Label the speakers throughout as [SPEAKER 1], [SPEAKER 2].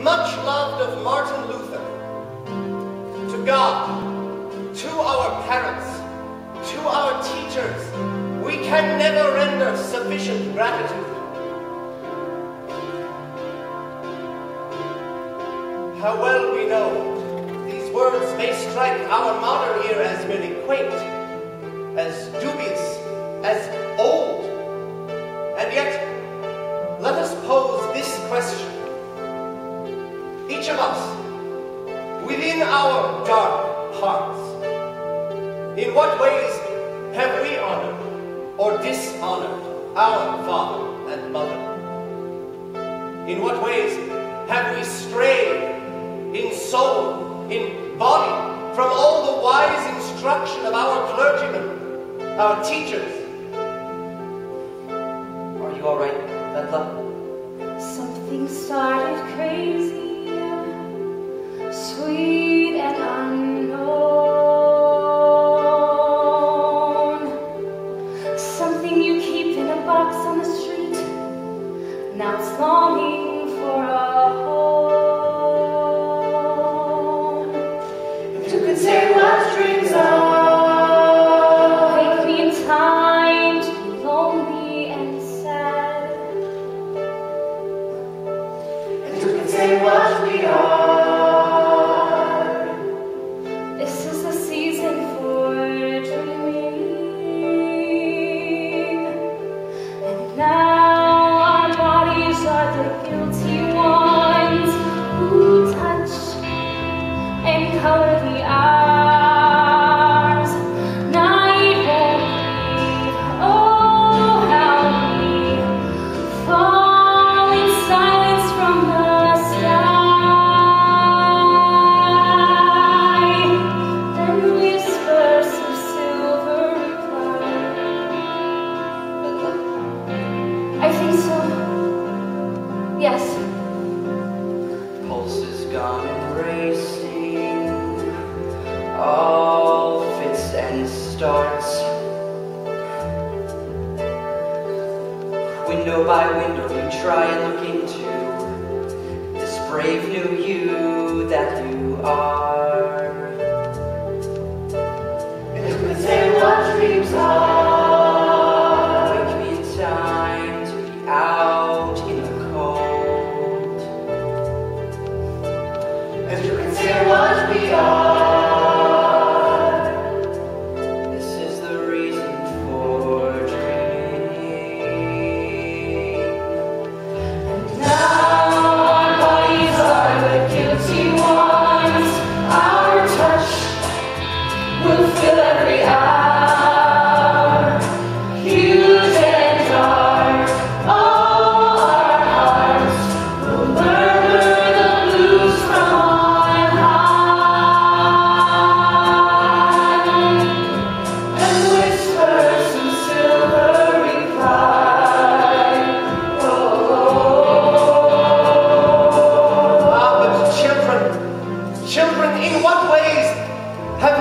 [SPEAKER 1] much loved of Martin Luther, to God, to our parents, to our teachers, we can never render sufficient gratitude. How well we know these words may strike our modern ear as merely quaint, as dubious, as old. And yet, let us pose this question. Each of us, within our dark hearts, in what ways have we honored or dishonored our father and mother? In what ways have we strayed in soul, in body, from all the wise instruction of our clergymen, our teachers? Are you all right, Bethla?
[SPEAKER 2] Something started crazy, sweet and unknown. Something you keep in a box on the street, now it's longing for a home. If you could say what dreams are, wake me in time to be lonely and sad. If you could say what we are, this is the season for dreaming. And now our bodies are the guilty ones who touch and color the hours. Night won't leave. Oh, how we fall in silence from the sky. Then whisper some silver reply. I think so. Yes.
[SPEAKER 3] Pulse is gone and racing, all fits and starts. Window by window you try and look into this brave new you that you are. If you could say what dreams are, wake me in time to be out in the cold. If you could say what we are, this is the reason for dreaming. And now our bodies are the guilty ones. Our touch will fill every hour, huge and dark. All our hearts will murmur the blues from on high, and whisper some silver reply.
[SPEAKER 1] Ah, but children, in what ways have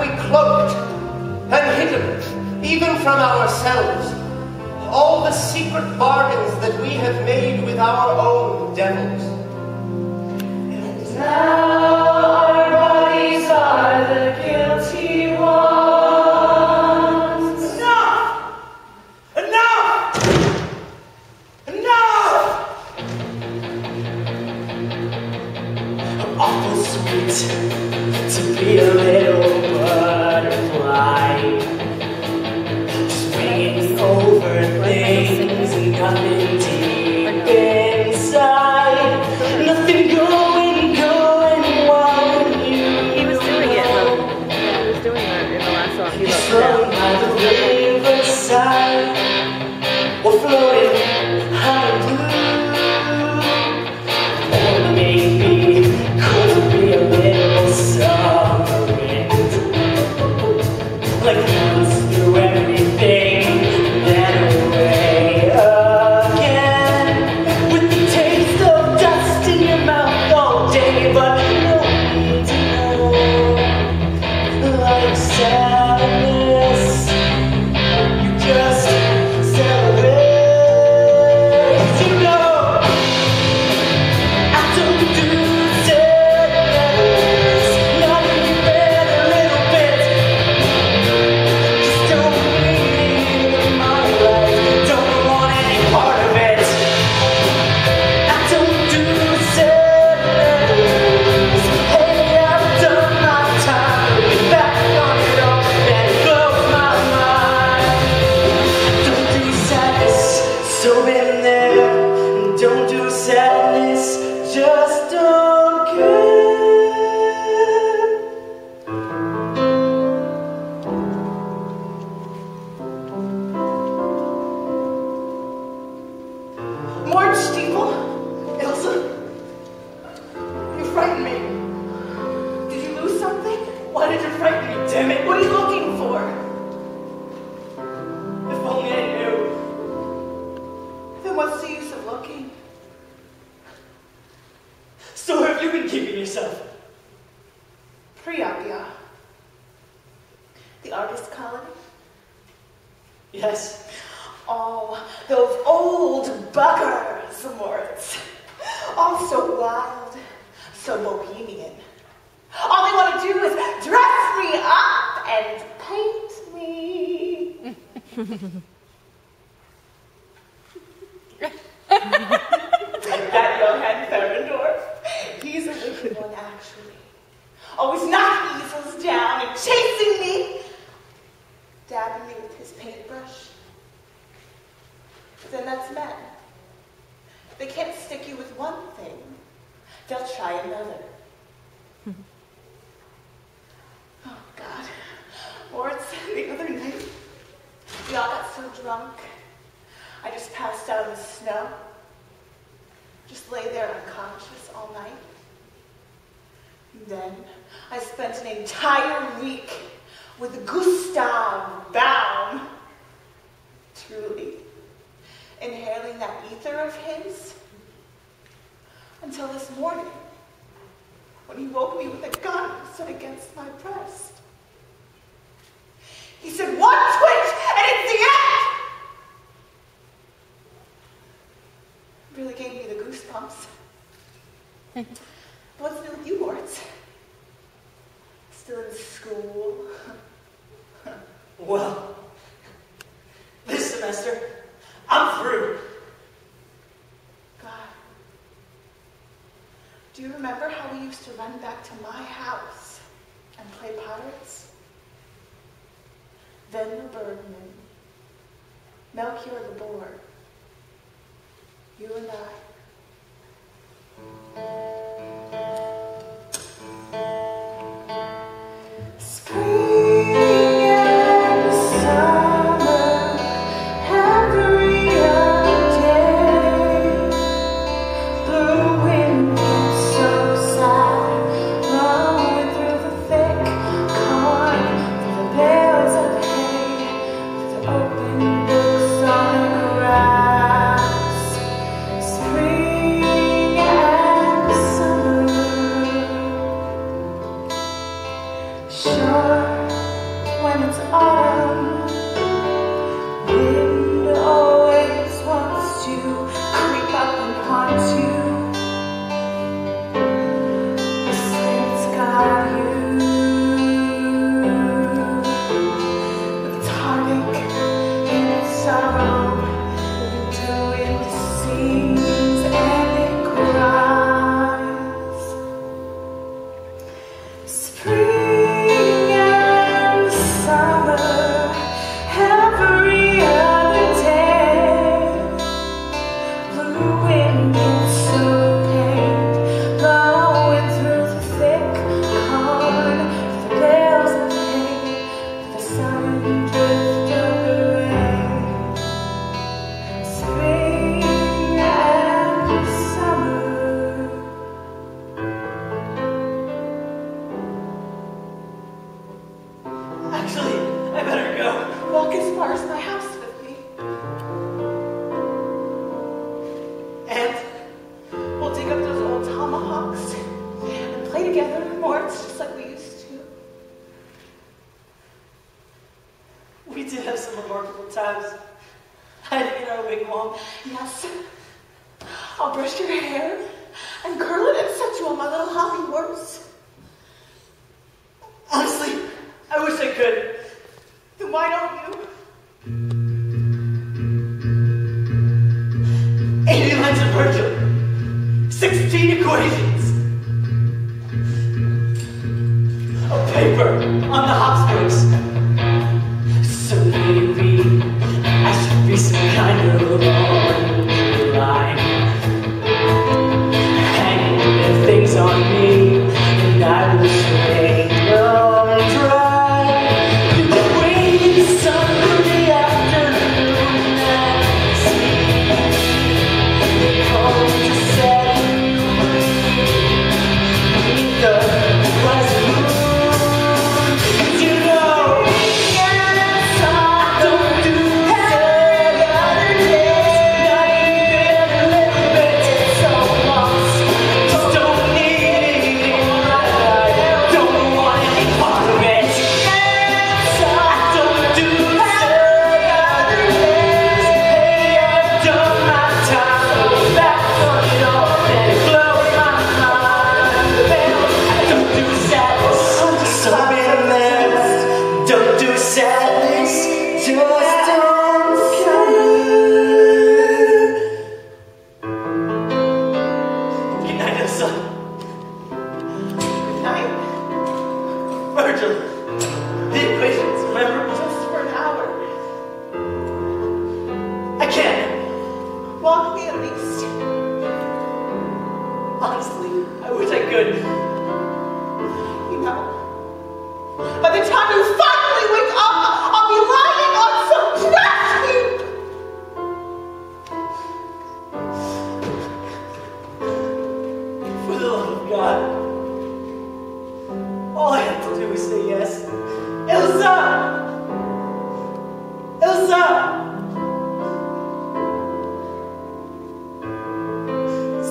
[SPEAKER 1] we cloaked and hidden, even from ourselves, all the secret bargains that we have made with our own devils?
[SPEAKER 2] And now our bodies are the guilty ones.
[SPEAKER 1] Enough! Enough! Enough!
[SPEAKER 3] Awful sweet to be a little butterfly, swinging over things and nothing deep inside, nothing going while you.
[SPEAKER 4] He was doing it. Yeah, he was doing it in the last song. He loved
[SPEAKER 3] Floating by the riverside, or floating high and blue, or maybe could be a little summer wind,
[SPEAKER 5] do sadness, just don't care.
[SPEAKER 1] March, Steeple. Elsa, you frightened me. Did you lose something? Why did you frighten me, damn it? What are you looking for? If only I knew. Then what's the use of looking?
[SPEAKER 5] So where have you been keeping yourself?
[SPEAKER 1] Priapia. The artist colony?
[SPEAKER 5] Yes.
[SPEAKER 1] Oh, those old buggers, Moritz. All so wild, so bohemian. All they want to do is dress me up and paint me. That Johann Ferendorf, he's a wicked one, actually. Always knocking easels down and chasing me, dabbing me with his paintbrush. But then that's men. If they can't stick you with one thing, they'll try another. Oh, God. Moritz, the other night, we all got so drunk, I just passed out in the snow. Just lay there unconscious all night. And then I spent an entire week with Gustav Baum, truly, inhaling that ether of his, until this morning, when he woke me with a gun set against my breast. He said, "One twitch, and it's the end!" Really gave me the goosebumps. What's new with you, Moritz? Still in school?
[SPEAKER 5] Well, this semester, I'm through.
[SPEAKER 1] God. Do you remember how we used to run back to my house and play pirates? Then the Bergman, Melchior the Boar, you and I. Spring and summer, every day. The wind is so sad, blowing through the thick corn, through the bales of hay, through the open books on the grass. Spring and summer. Sure, when it's autumn, wind always wants to creep up and haunt you. The slate's got you. With its heartache and its sorrow, the wind sings and it cries. Spring and summer, every other day. Blue wind gets so pained, blowing through the thick corn, through the bales of hay, through the sun drift of the rain. Spring and summer.
[SPEAKER 5] Actually, I better go.
[SPEAKER 1] Walk as far as my house with me.
[SPEAKER 5] And
[SPEAKER 1] We'll dig up those old tomahawks and play together more, just like we used to.
[SPEAKER 5] we did have some remarkable times. Hiding in our wigwam.
[SPEAKER 1] Yes. I'll brush your hair and curl it and set you on my little hobby horse.
[SPEAKER 5] Honestly, I wish I could.
[SPEAKER 1] Then why don't you?
[SPEAKER 5] 80 lines of Virgil. 16 equations. A paper on the Habsburgs. So maybe I should be some kind of line. on me, and I will stay well dry. You can bring me the sun for the afternoon and see the cold to set beneath the rising moon. 'Cause you know, yes, I don't do sad other days, not even a little bit. So once, just don't need it. I don't want any part of it. Yes, I don't do sad other days. Hey, I've done my time, look back on it all, and it blows my mind. Well, I don't do sadness, so been there. Don't do sadness, just don't care. Good night, Elsa. Good night. Virgil, the equations, remember? Just for an hour. I can't. Walk me at least. Honestly, I wish I could. You know, by the time you finally wake up, I'll be lying on some trash heap. For the love of God, all I have to do is say yes. Elsa! Elsa!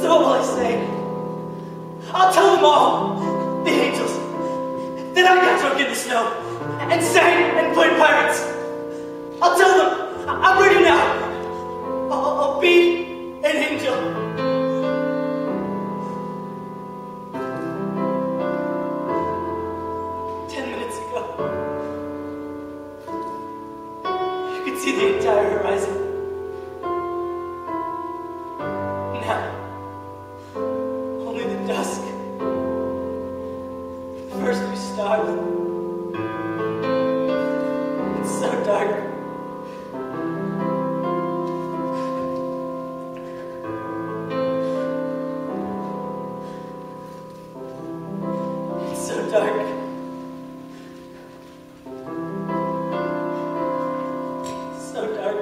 [SPEAKER 5] So what will I say? I'll tell them all, the angels, that I got drunk in the snow and sang and played pirates. I'll tell them I'm ready now. I'll be an angel. You could see the entire horizon. Now, only the dusk. First we start. It's so dark. It's so dark. So dark.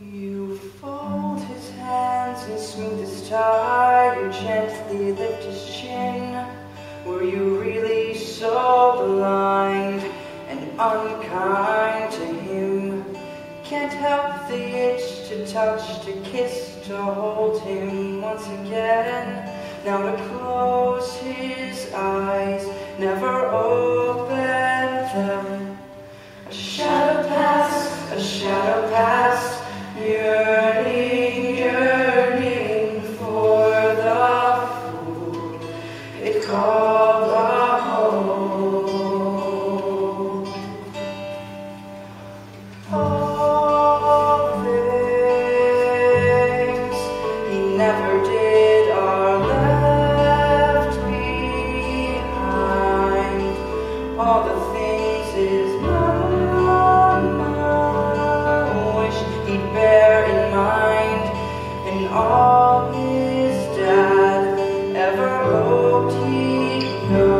[SPEAKER 5] You fold his hands and smooth his tie. You gently lift his chin. Were you really so blind and unkind to him? Can't help the itch to touch, to kiss, to hold him once again. Now to close his eyes, never open them. A shadow pass, yearning, yearning for the fool it called a home. All things he never did are left behind. All the things his mama wished he'd bear in mind, and all his dad ever hoped he'd know.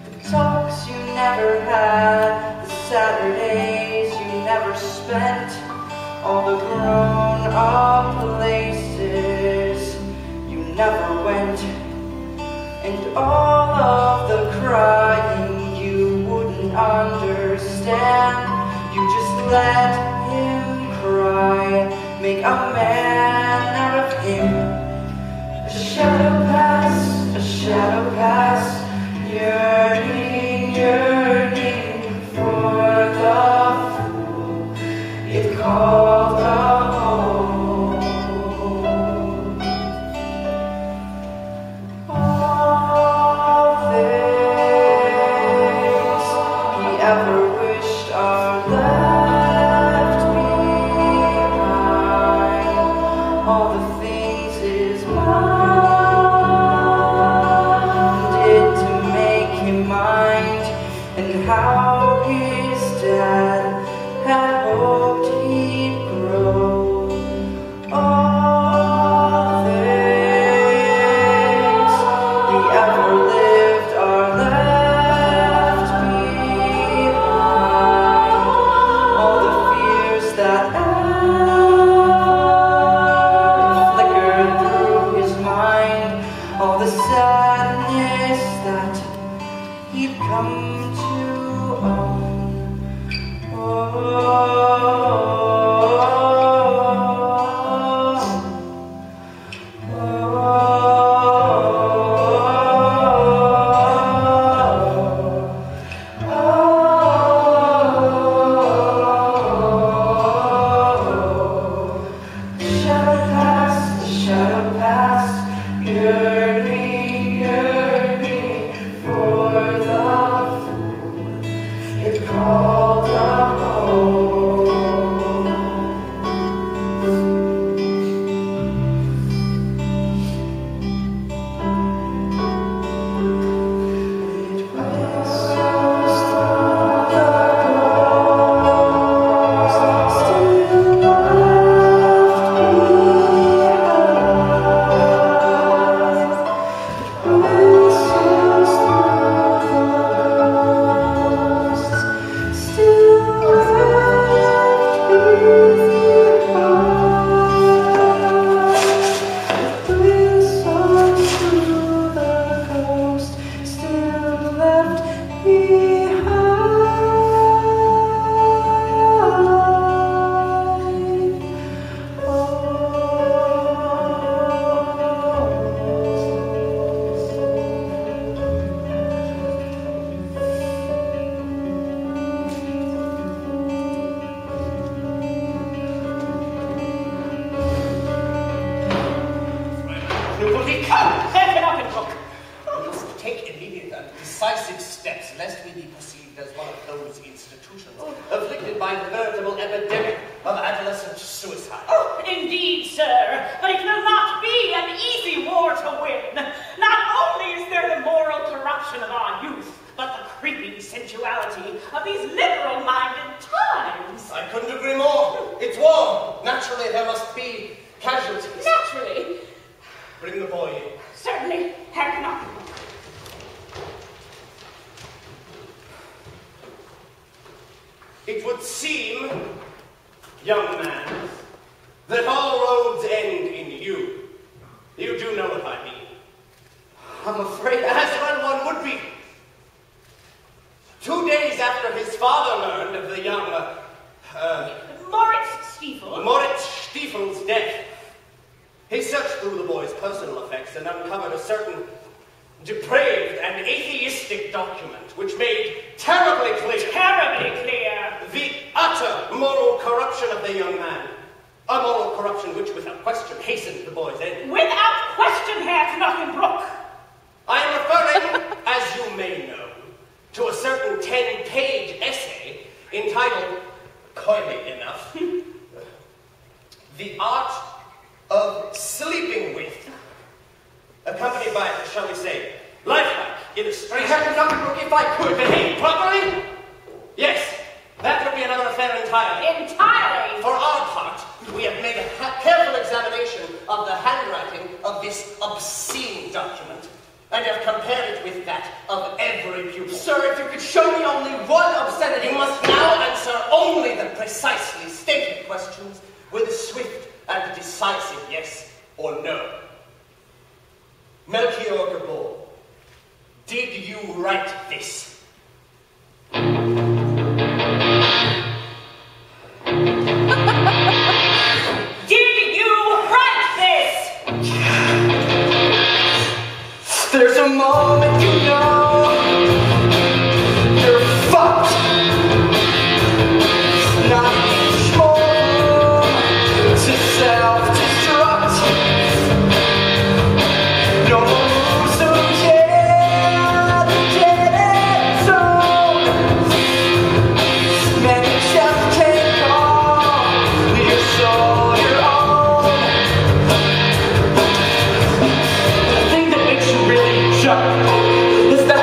[SPEAKER 5] The talks you never had, the Saturdays you never spent, all the grown-up places you never went, and all of the crying you wouldn't understand. You just let him cry, make a man out of him. A shadow pass,
[SPEAKER 3] all the sadness that he'd come to own.
[SPEAKER 1] It would seem, young man, that all roads end in you. You do know what I mean. I'm afraid as well one would be. 2 days after his father learned of the young, Moritz Stiefel's death, he searched through the boy's personal effects and uncovered a certain depraved and atheistic document which made terribly clear the utter moral corruption of the young man. A moral corruption which, without question, hastened the boy's end.
[SPEAKER 6] Without question, Herr Knochenbrook.
[SPEAKER 1] I am referring, as you may know, to a certain 10-page essay entitled, coyly enough, The Art of Sleeping With, accompanied by, shall we say, lifelike illustration.
[SPEAKER 3] Herr Knochenbrook, if I could
[SPEAKER 1] behave properly? Yes, that would be another affair entirely.
[SPEAKER 6] Entirely?
[SPEAKER 1] For our part, we have made a careful examination of the handwriting of this obscene document, and have compared it with that of every pupil.
[SPEAKER 3] Sir, if you could show me only one obscenity.
[SPEAKER 1] You must now answer only the precisely stated questions with a swift and decisive yes or no. Melchior Gabor, did you write this?
[SPEAKER 6] Did you write this?
[SPEAKER 3] There's a moment you know you're fucked. Not each moment to self-destruct. No moves to get the dead zone. Man, you just can't call your soul your own. The thing that makes you really jump is that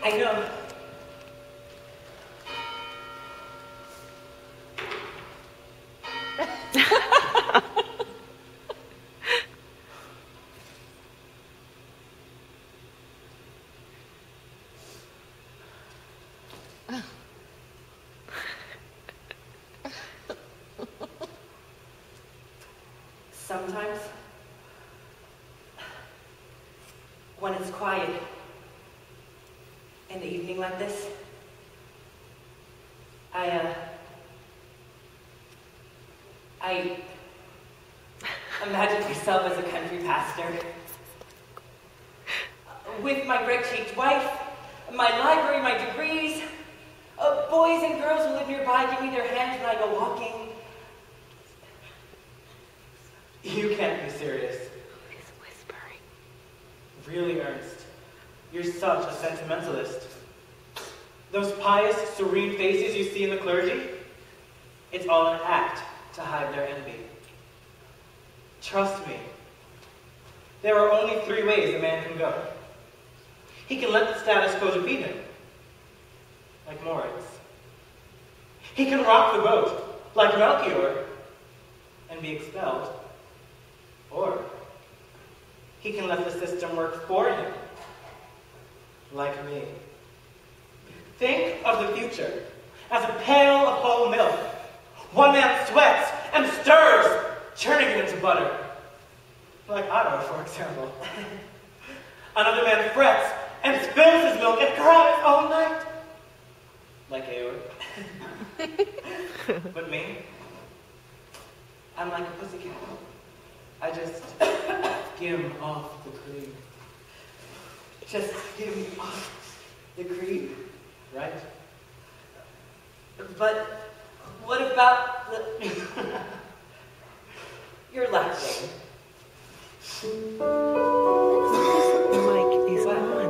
[SPEAKER 3] I know. Sometimes, when it's quiet in the evening like this, I imagine myself as a country pastor, with my red-cheeked wife, my library, my degrees, boys and girls who live nearby give me their hands when I go walking.
[SPEAKER 5] You can't be serious.
[SPEAKER 4] He's whispering.
[SPEAKER 5] Really, Ernst. You're such a sentimentalist. Those pious, serene faces you see in the clergy, it's all an act to hide their envy. Trust me. There are only 3 ways a man can go. He can let the status quo defeat him, like Maura. He can rock the boat, like Melchior, and be expelled. Or he can let the system work for him, like me. Think of the future as a pail of whole milk. One man sweats and stirs, churning it into butter. Like Otto, for example. Another man frets and spills his milk and cries all night. Like Eeyore. But me, I'm like a pussycat. I just skim off the cream. Just skim off the cream, right?
[SPEAKER 3] But what about the... You're laughing.
[SPEAKER 4] The mic is on.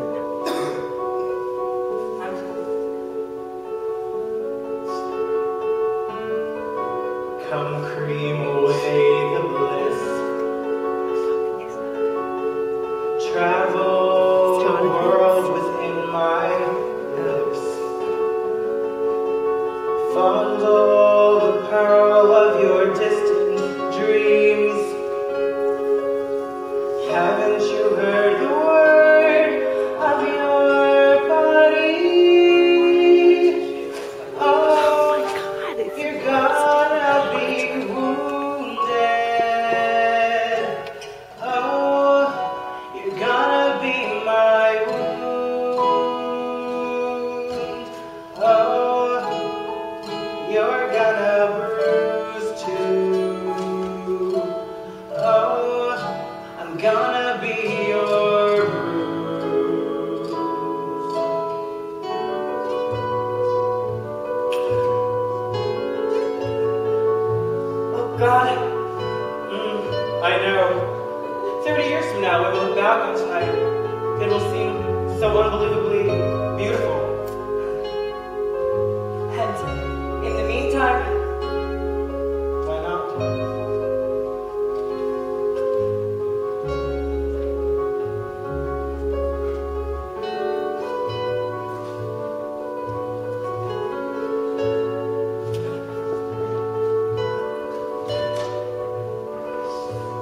[SPEAKER 5] Come cream away the bliss. Travel the world within my lips. Fondle the pearl of your distant dreams. Haven't you heard the word of your body? Oh, you're gonna be wounded. Oh, you're gonna be my wound. Oh, you're gonna bruise too. Oh, I'm gonna be your bruise.
[SPEAKER 3] Oh God,
[SPEAKER 5] I know. 30 years from now, when we look back on tonight, it will seem so unbelievably beautiful.
[SPEAKER 3] and in the meantime,
[SPEAKER 5] Why not?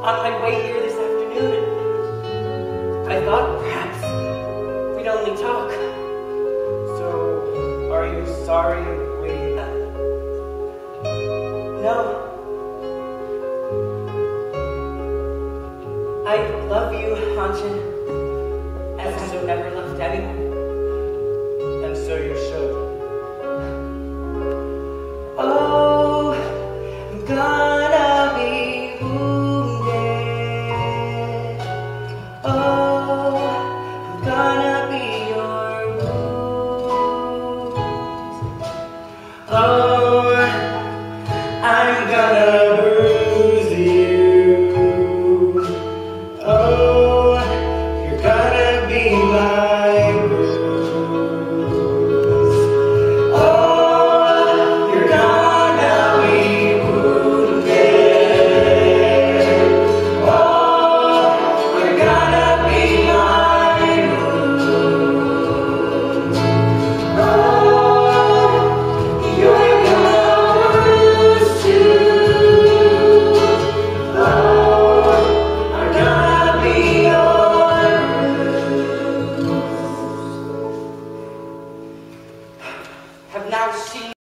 [SPEAKER 3] on my way here this afternoon, I thought perhaps we'd only talk.
[SPEAKER 5] So, are you sorry we...
[SPEAKER 3] No. I love you, Hanshin, as I will never love